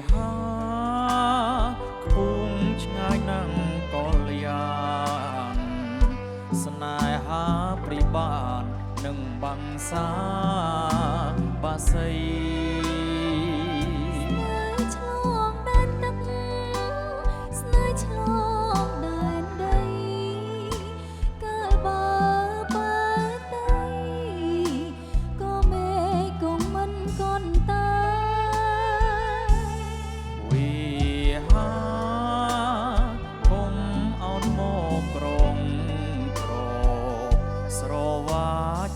ហាខ្ពងឆ្ងាយណាំងកលយ៉ាងស្នេហាព្រីបាននឹងបាំងសាបាសី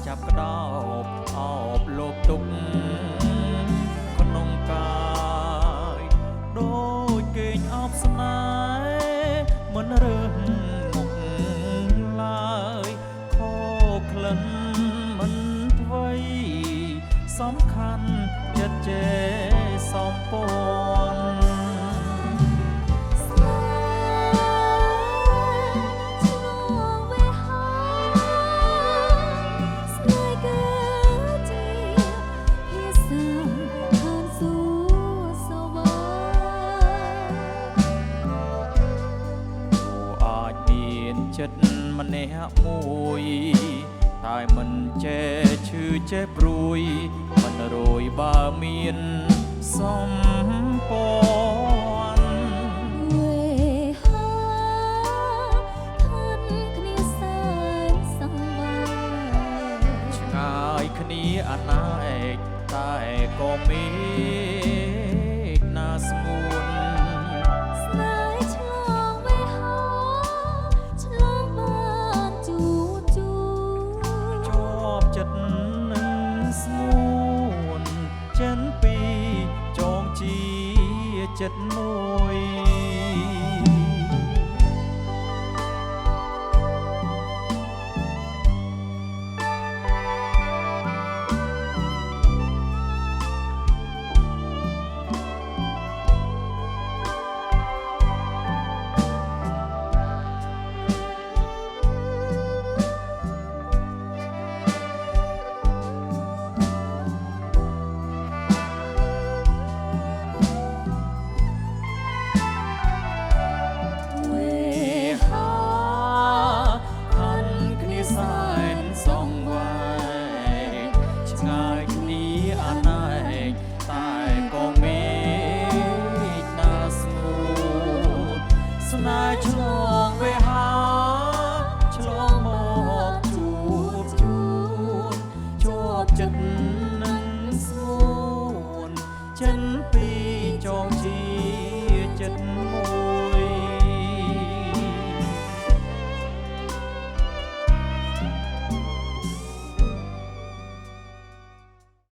ចាប់ក្តោបអោបលោកទុកក្នុងកាយដូចគេងអោបស្នេហ៍មិនរើសមុខឡើយខោក្លិនមិនថ្វីសំខាន់ចិត្តចេសំពន់ចិត្តម្នាក់មួយតែមិនចេះឈឺចេះព្រួយមិនរយបើមានសំពន់វេហាឋានគ្នាសែនសង្វារឆ្ងាយគ្នាអណាឯកតែក៏មានណាស្ងួនចិនពីចងជាចិត្តមួយ